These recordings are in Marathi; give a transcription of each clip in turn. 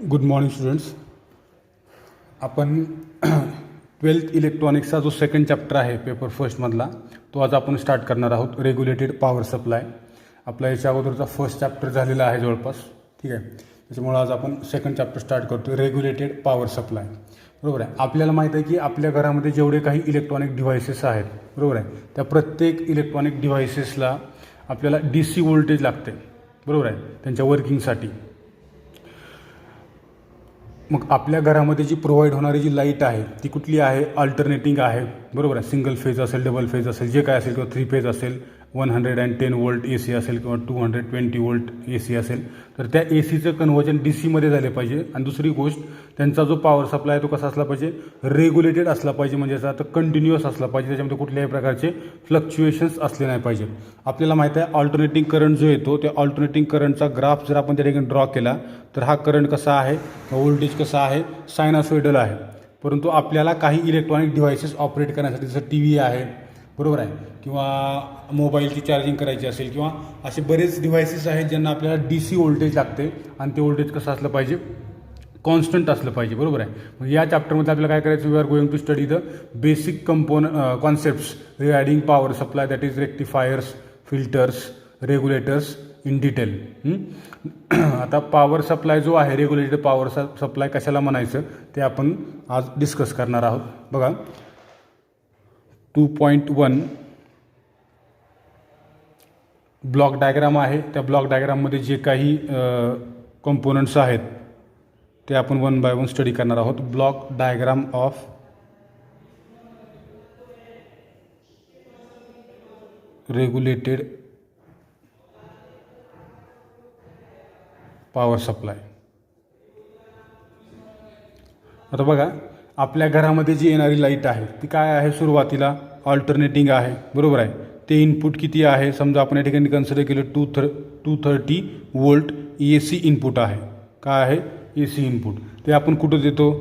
Good morning students. आपण 12th इलेक्ट्रॉनिक्सचा जो सेकंड चॅप्टर आहे पेपर फर्स्टमधला तो आज आपण स्टार्ट करणार आहोत. Regulated power supply. आपला याच्या अगोदरचा फर्स्ट चॅप्टर झालेला आहे जवळपास, ठीक आहे. त्याच्यामुळे आज आपण सेकंड चॅप्टर स्टार्ट करतो, रेग्युलेटेड पॉवर सप्लाय. बरोबर आहे. आपल्याला माहीत आहे की आपल्या घरामध्ये जेवढे काही इलेक्ट्रॉनिक डिव्हायसेस आहेत, बरोबर आहे, त्या प्रत्येक इलेक्ट्रॉनिक डिव्हायसेसला आपल्याला DC व्होल्टेज लागते, बरोबर आहे, त्यांच्या वर्किंगसाठी. मग आपल्या घरामध्ये जी प्रोव्हाइड होणारी जी लाईट आहे ती कुठली आहे? अल्टरनेटिंग आहे, बरोबर आहे. सिंगल फेज असेल, डबल फेज असेल, जे काय असेल, किंवा 3 फेज असेल, 110 वोल्ट AC असेल किंवा 220 वोल्ट AC असेल, तर त्या ACचं कन्व्हर्जन DCमध्ये झाले पाहिजे. आणि दुसरी गोष्ट, त्यांचा जो पॉवर सप्लाय आहे तो कसा असला पाहिजे? रेग्युलेटेड असला पाहिजे, म्हणजे याचा अर्थ कंटिन्युअस असला पाहिजे, त्याच्यामध्ये कुठल्याही प्रकारचे फ्लक्च्युएशन्स असले नाही पाहिजे. आपल्याला माहिती आहे ऑल्टरनेटिंग करंट जो येतो त्या ऑल्टरनेटिंग करंटचा ग्राफ जर आपण त्या ठिकाणी ड्रॉ केला तर हा करंट कसा आहे, व्होल्टेज कसा आहे, सायनासॉइडल आहे. परंतु आपल्याला काही इलेक्ट्रॉनिक डिव्हायसेस ऑपरेट करण्यासाठी जसं TV आहे, बरोबर आहे, किंवा मोबाईलची चार्जिंग करायची असेल, किंवा असे बरेच डिव्हायसेस आहेत ज्यांना आपल्याला DC व्होल्टेज लागते आणि ते व्होल्टेज कसं असलं पाहिजे? कॉन्स्टंट असलं पाहिजे, बरोबर आहे. मग या चॅप्टरमध्ये आपल्याला काय करायचं? We are going to study the basic concepts regarding power supply, that is rectifiers, filters, regulators in detail. आता पॉवर सप्लाय जो आहे, रेग्युलेटेड पॉवर सप्लाय कशाला म्हणायचं ते आपण आज डिस्कस करणार आहोत. बघा, 2.1 ब्लॉक डायग्राम आहे. त्या ब्लॉक डायग्राममध्ये जे काही कंपोनंट्स आहेत ते आपण 1 बाय 1 स्टडी करणार आहोत. Block diagram of regulated power supply. आता बघा, आपल्या घरामध्ये जी येणारी लाईट आहे ती काय आहे? सुरुवातीला ऑल्टरनेटिंग आहे, बरोबर आहे. ते इनपुट किती आहे? समजा आपण या ठिकाणी कन्सिडर केलं 230 वोल्ट AC इनपुट आहे. काय आहे? AC input. ते आपण कुठं देतो?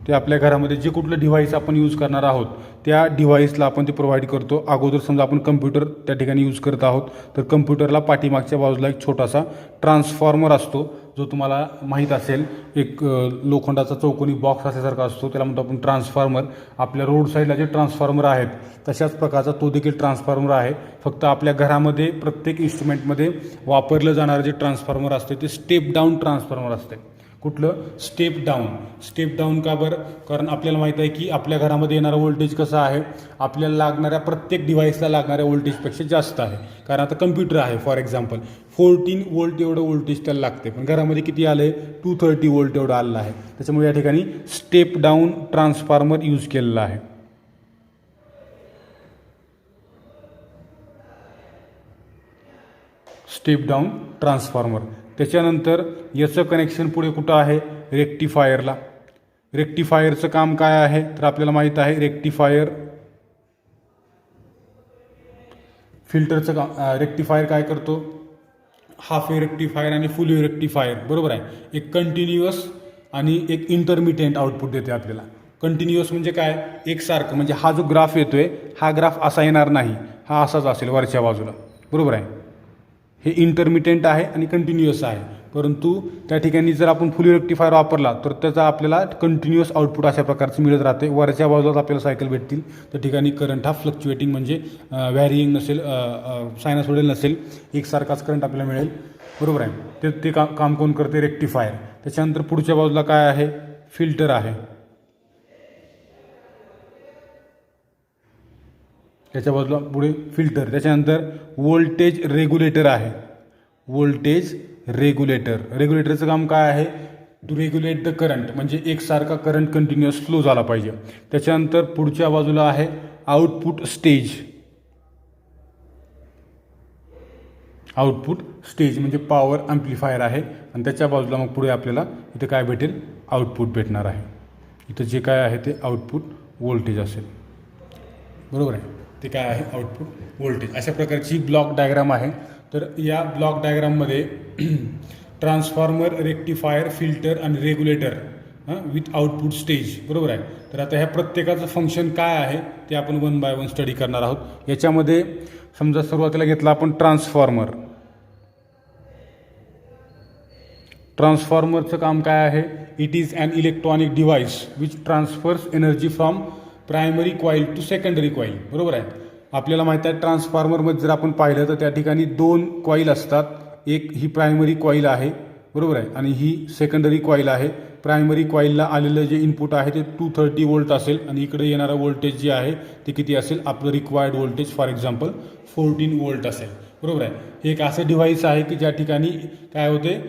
ते आपल्या घरामध्ये जे कुठलं डिव्हाइस आपण यूज करणार आहोत त्या डिव्हाइसला आपण ते प्रोव्हाइड करतो. अगोदर समजा आपण कम्प्युटर त्या ठिकाणी यूज करत आहोत, तर कम्प्युटरला पाठीमागच्या बाजूला एक छोटासा ट्रान्सफॉर्मर असतो, जो तुम्हाला माहीत असेल. एक लोखंडाचा चौकोनी बॉक्स असल्यासारखा असतो, त्याला म्हणतो आपण ट्रान्सफॉर्मर. आपल्या रोड साईडला जे ट्रान्सफॉर्मर आहेत तशाच प्रकारचा तो देखील ट्रान्सफॉर्मर आहे. फक्त आपल्या घरामध्ये प्रत्येक इन्स्ट्रुमेंटमध्ये वापरलं जाणारं जे ट्रान्सफॉर्मर असते ते स्टेप डाऊन ट्रान्सफॉर्मर असते. कुठलं? Step down. स्टेप डाऊन का बरं? कारण आपल्याला माहीत आहे की आपल्या घरामध्ये येणारं व्होल्टेज कसं आहे, आपल्याला लागणाऱ्या प्रत्येक डिव्हाइसला लागणाऱ्या व्होल्टेजपेक्षा जास्त आहे. कारण आता कम्प्युटर आहे, फॉर एक्झाम्पल 14 वोल्ट एवढं व्होल्टेज त्याला लागते, पण घरामध्ये किती आलं आहे? 230 वोल्ट एवढं आलेलं आहे. त्याच्यामुळे या ठिकाणी स्टेप डाऊन ट्रान्सफॉर्मर यूज केलेला आहे. Step down transformer. त्याच्यानंतर याचं कनेक्शन पुढे कुठं आहे? रेक्टिफायरला. रेक्टिफायरचं काम काय आहे? तर आपल्याला माहीत आहे रेक्टिफायर, फिल्टरचं काम. रेक्टिफायर काय करतो? हाफ वेव्ह रेक्टिफायर आणि फुल वेव्ह रेक्टिफायर, बरोबर आहे. एक कंटिन्युअस आणि एक इंटरमिडिएंट आउटपुट देते आपल्याला. कंटिन्युअस म्हणजे काय? एकसारखं, म्हणजे हा जो ग्राफ येतोय हा ग्राफ असा येणार नाही, हा असाच असेल वरच्या बाजूला, बरोबर आहे. हे इंटरमिडिएंट आहे आणि कंटिन्युअस आहे. परंतु त्या ठिकाणी जर आपण फुल रेक्टिफायर वापरला तर त्याचा आपल्याला कंटिन्युअस आउटपुट अशा प्रकारचं मिळत राहते. वरच्या बाजूला आपल्याला सायकल भेटतील, त्या ठिकाणी करंट हा फ्लक्च्युएटिंग म्हणजे व्हॅरिंग नसेल, सायनासॉइडल नसेल, एकसारखाच करंट आपल्याला मिळेल, बरोबर आहे. ते काम कोण करते? रेक्टिफायर. त्याच्यानंतर पुढच्या बाजूला काय आहे? फिल्टर आहे. त्याच्या बाजूला पुढे फिल्टर. त्याच्यानंतर व्होल्टेज रेग्युलेटर आहे. Voltage regulator. रेग्युलेटरचं काम काय आहे? टू रेग्युलेट द करंट, म्हणजे एकसारखा करंट कंटिन्युअस फ्लो झाला पाहिजे. त्याच्यानंतर पुढच्या बाजूला आहे आउटपुट स्टेज. आउटपुट स्टेज म्हणजे पॉवर ॲम्प्लिफायर आहे. आणि त्याच्या बाजूला मग पुढे आपल्याला इथे काय भेटेल? आउटपुट भेटणार आहे. इथं जे काय आहे ते आउटपुट व्होल्टेज असेल, बरोबर आहे. ते काय आहे? Output voltage. अशा प्रकारची ब्लॉक डायग्राम आहे. तर या ब्लॉक डायग्राममध्ये ट्रान्सफॉर्मर, रेक्टिफायर, फिल्टर आणि रेग्युलेटर विथ आउटपुट स्टेज, बरोबर आहे. तर आता ह्या प्रत्येकाचं फंक्शन काय आहे ते आपण 1 बाय 1 स्टडी करणार आहोत. याच्यामध्ये समजा सुरुवातीला घेतला आपण ट्रान्सफॉर्मर. ट्रान्सफॉर्मरचं काम काय आहे? It is an electronic device which transfers energy from primary coil to secondary coil. बरोबर आहे. आपल्याला माहीत आहे ट्रान्सफॉर्मरमध्ये जर आपण पाहिलं तर त्या ठिकाणी 2 कॉईल असतात. एक ही प्रायमरी कॉईल आहे, बरोबर आहे, आणि ही सेकंडरी कॉईल आहे. प्रायमरी कॉईलला आलेलं जे इनपुट आहे ते 230 वोल्ट असेल आणि इकडे येणारं व्होल्टेज जे आहे ते किती असेल? आपलं required voltage for example 14 volt असेल. बरोबर आहे. हे एक असं डिव्हाइस आहे की ज्या ठिकाणी काय होते?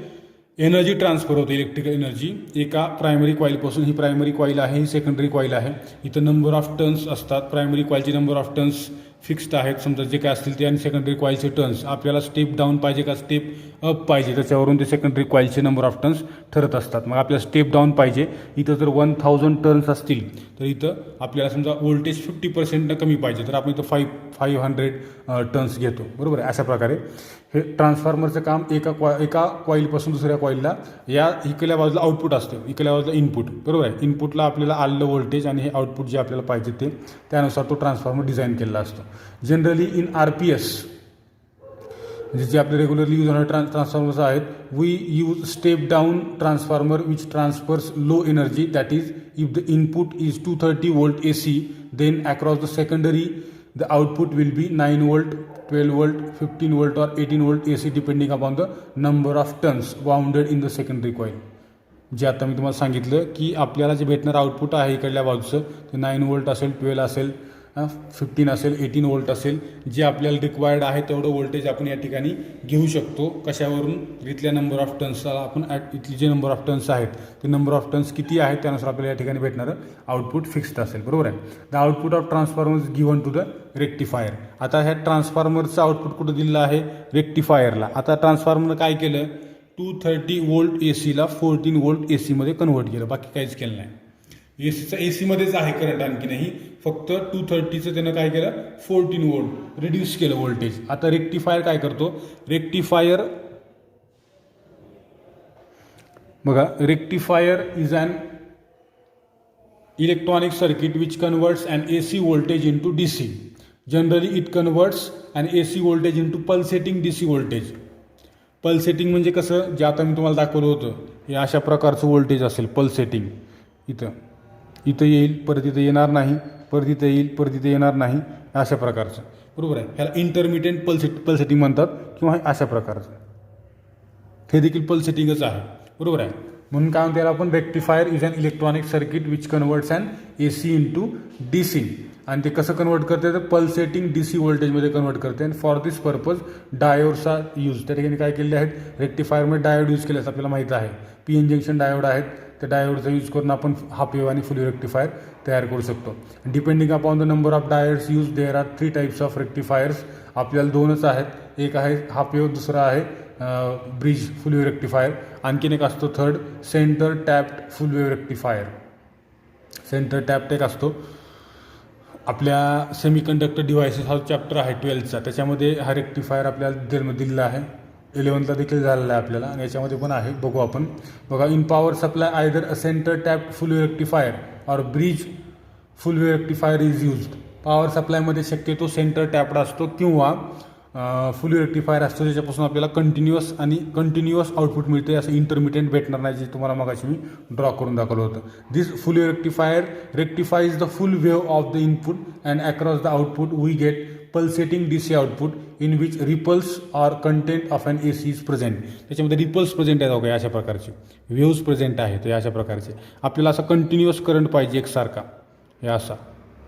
एनर्जी ट्रान्सफर होते, इलेक्ट्रिकल एनर्जी एका प्रायमरी कॉईलपासून. ही प्रायमरी कॉईल आहे, ही सेकंडरी कॉईल आहे. इथं नंबर ऑफ टर्न्स असतात. प्रायमरी कॉईलचे नंबर ऑफ टर्न्स फिक्स्ड आहेत समजा जे काय असतील ते, आणि सेकंडरी कॉईलचे टर्न्स आपल्याला स्टेप डाऊन पाहिजे का स्टेप अप पाहिजे त्याच्यावरून ते सेकंडरी कॉईलचे नंबर ऑफ टर्न्स ठरत असतात. मग आपल्याला स्टेप डाऊन पाहिजे. इथं जर 1000 टर्न्स असतील तर इथं आपल्याला समजा व्होल्टेज 50% कमी पाहिजे तर आपण इथं 500 टर्न्स घेतो. बरोबर आहे. अशा प्रकारे हे ट्रान्सफॉर्मरचं काम एका कॉईलपासून दुसऱ्या कॉईलला, या इकडल्या बाजूला आउटपुट असतं, इकडल्या बाजूला इनपुट. बरोबर आहे. इनपुटला आपल्याला आलेलं व्होल्टेज आणि हे आउटपुट जे आपल्याला पाहिजे ते त्यानुसार तो ट्रान्सफॉर्मर डिझाईन केलेला असतो. जनरली इन RPS म्हणजे जे आपले रेग्युलरली यूज होणारे ट्रान्सफॉर्मर्स आहेत, we use step down transformer which transfers low energy, that is if the input is 230 volt AC, then across the secondary the output will be 9 volt, 12 volt, 15 volt और 18 volt AC depending upon the number of turns wounded in the secondary coil. जे आता मी तुम्हाला सांगितलं की आपल्याला जे भेटणार आउटपुट आहे इकडल्या बाजूचं ते 9 वोल्ट असेल, 12 असेल, 15 असेल, 18 वोल्ट असेल. जे आपल्याला रिक्वायर्ड आहे तेवढं व्होल्टेज आपण या ठिकाणी घेऊ शकतो. कशावरून? इथल्या नंबर ऑफ टर्न्सला आपण इथली जे नंबर ऑफ टर्न्स आहेत ते नंबर ऑफ टर्न्स किती आहेत त्यानुसार आपल्याला या ठिकाणी भेटणारं आउटपुट फिक्स्ड असेल. बरोबर आहे. The output of transformer is given to the rectifier. आता ह्या ट्रान्सफॉर्मरचं आउटपुट कुठं दिलेलं आहे? रेक्टिफायरला. आता ट्रान्सफॉर्मरनं काय केलं? 230 वोल्ट ACला 14 वोल्ट ACमध्ये कन्व्हर्ट केलं, बाकी काहीच केलं नाही. ACचा ACमध्येच आहे करंट, आणखी नाही, फक्त 230चं त्यानं काय केलं? 14 वोल्ट रिड्यूस केलं व्होल्टेज. आता रेक्टिफायर काय करतो? रेक्टिफायर बघा, rectifier is an electronic circuit which converts an AC voltage into DC. Generally it converts an AC voltage into pulsating DC voltage. Pulsating म्हणजे कसं? जे आता मी तुम्हाला दाखवलं होतं, हे अशा प्रकारचं व्होल्टेज असेल पल्सेटिंग. इथं येईल, परत इथं येणार नाही, परत इथं येईल, परत इथं येणार नाही, अशा प्रकारचं. बरोबर आहे. ह्याला इंटरमिडिएट पल्सेटिंग म्हणतात किंवा अशा प्रकारचं. हे देखील पल्सेटिंगच आहे. बरोबर आहे. म्हणून काय म्हणतो याला आपण? Rectifier is an electronic circuit which converts an AC into DC. आणि ते कसं कन्वर्ट करते? तर पल्सेटिंग DC व्होल्टेजमध्ये कन्वर्ट करते. आणि फॉर दिस पर्पज डायोड्सचा यूज त्या ठिकाणी काय केले आहेत? रेक्टिफायरमध्ये डायोड यूज केले असं आपल्याला माहीत आहे. PN जंक्शन डायोड आहेत, त्या डायोडचा यूज करून आपण हाफ वेव्ह आणि फुल वेव्ह रेक्टिफायर तयार करू शकतो. Depending upon the number of diodes use there are 3 types of rectifiers. आपल्याला 2च आहेत. एक आहे हाफ वेव्ह, दुसरा आहे ब्रिज फुल वेव्ह रेक्टिफायर. आणखीन एक असतो third, centre tapped full wave rectifier. Centre tapped एक असतो. आपल्या सेमीकंडक्टर डिव्हायसेस हा चॅप्टर आहे 12चा, त्याच्यामध्ये हा रेक्टिफायर आपल्याला दिलेला आहे. 11ला देखील झालेला आहे आपल्याला, आणि याच्यामध्ये पण आहे, बघू आपण. बघा, in power supply either a centre tapped full wave rectifier और bridge full wave rectifier is used. Power सप्लायमध्ये शक्यतो सेंटर टॅप्ड असतो किंवा फुल वेव्ह रेक्टिफायर असतो, ज्याच्यापासून आपल्याला कंटिन्युअस आउटपुट मिळते. असं इंटरमिडिएट भेटणार नाही, जे तुम्हाला मगाशी मी ड्रॉ करून दाखवलं होतं. This full wave rectifier rectifies the full wave of the input and across the output we get pulsating DC output in which ripples or content of an AC is present. त्याच्यामध्ये रिपल्स प्रेझेंट आहेत बघा, अशा प्रकारचे वेव्ज प्रेझेंट आहेत ते अशा प्रकारचे. आपल्याला असा कंटिन्युअस करंट पाहिजे एकसारखा, हे असा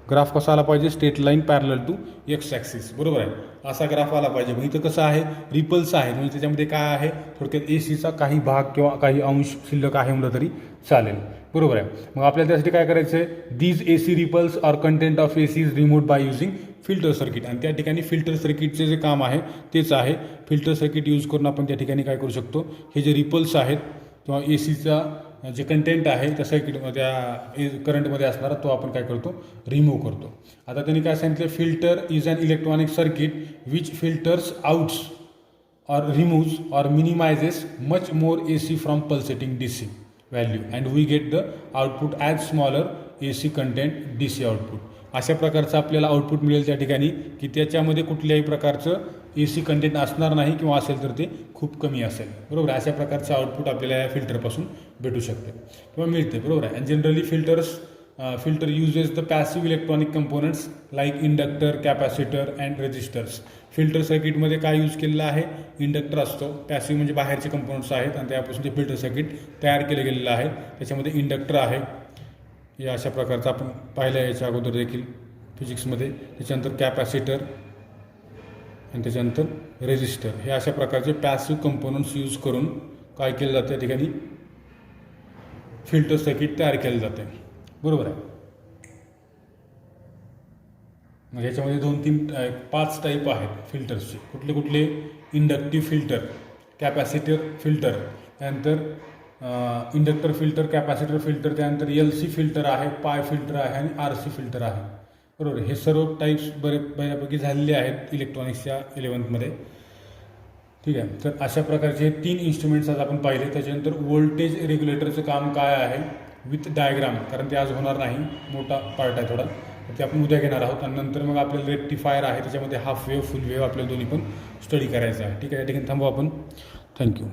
ग्राफ कसा आला पाहिजे? Straight line parallel to X axis. बरोबर आहे. असा ग्राफ आला पाहिजे. मग इथं कसं आहे? रिपल्स आहे, म्हणजे त्याच्यामध्ये काय आहे? थोडक्यात ACचा काही भाग किंवा काही अंश शिल्लक आहे म्हणलं तरी चालेल. बरोबर आहे. मग आपल्याला त्यासाठी काय करायचं आहे? These AC ripples or content of AC is removed by using filter circuit. आणि त्या ठिकाणी फिल्टर सर्किटचे जे काम आहे तेच आहे. फिल्टर सर्किट यूज करून आपण त्या ठिकाणी काय करू शकतो? हे जे रिपल्स आहेत किंवा ACचा जे कंटेंट आहे त्या सर्किटमध्ये, त्या करंटमध्ये असणारा, तो आपण काय करतो? रिमूव्ह करतो. आता त्यांनी काय सांगितलं? Filter is an electronic circuit which filters outs or removes or minimises much more AC from pulsating DC value and we get the output as smaller AC content DC output. अशा प्रकारचं आपल्याला आउटपुट मिळेल त्या ठिकाणी की त्याच्यामध्ये कुठल्याही प्रकारचं AC कंटेंट असणार नाही किंवा असेल तर ते खूप कमी असेल, बरोबर. अशा प्रकारचं आउटपुट आपल्याला या फिल्टरपासून भेटू शकते किंवा मिळते, बरोबर आहे. And generally filter uses the passive electronic components like inductor, capacitor and resistors. Filter सर्किटमध्ये काय यूज केलेलं आहे, इंडक्टर असतो. पॅसिव्ह म्हणजे बाहेरचे कंपोनंट्स आहेत आणि त्यापासून ते फिल्टर सर्किट तयार केलं गेलेलं आहे. त्याच्यामध्ये इंडक्टर आहे, या अशा प्रकारचं आपण पाहिलं याच्या अगोदर देखील फिजिक्समध्ये. त्याच्यानंतर कॅपॅसिटर आणि त्याच्यानंतर रेजिस्टर, हे अशा प्रकारचे पॅसिव्ह कंपोनंट्स यूज करून काय केलं जातं, या ठिकाणी फिल्टर सर्किट तयार केलं जाते, बरोबर आहे. मग ह्याच्यामध्ये 5 टाईप आहेत फिल्टर्सचे. कुठले कुठले? इंडक्टिव्ह फिल्टर, कॅपॅसिटर फिल्टर, त्यानंतर इंडक्टर फिल्टर, कॅपॅसिटर फिल्टर, त्यानंतर LC फिल्टर आहे, पाय फिल्टर आहे आणि RC फिल्टर आहे, बरोबर. हे सर्व टाईप्स बऱ्यापैकी झालेले आहेत इलेक्ट्रॉनिक्सच्या 11th ठीक आहे. तर अशा प्रकारचे 3 इन्स्ट्रुमेंट्स आज आपण पाहिले. त्याच्यानंतर व्होल्टेज रेग्युलेटरचं काम काय आहे विथ डायग्राम, कारण ते आज होणार नाही, मोठा पार्ट आहे थोडा, ते आपण उद्या घेणार आहोत. आणि नंतर मग आपल्याला रेक्टिफायर आहे, त्याच्यामध्ये हाफ वेव्ह, फुल वेव्ह आपल्याला दोन्ही पण स्टडी करायचं आहे, ठीक आहे. या ठिकाणी थांबू आपण. थँक्यू.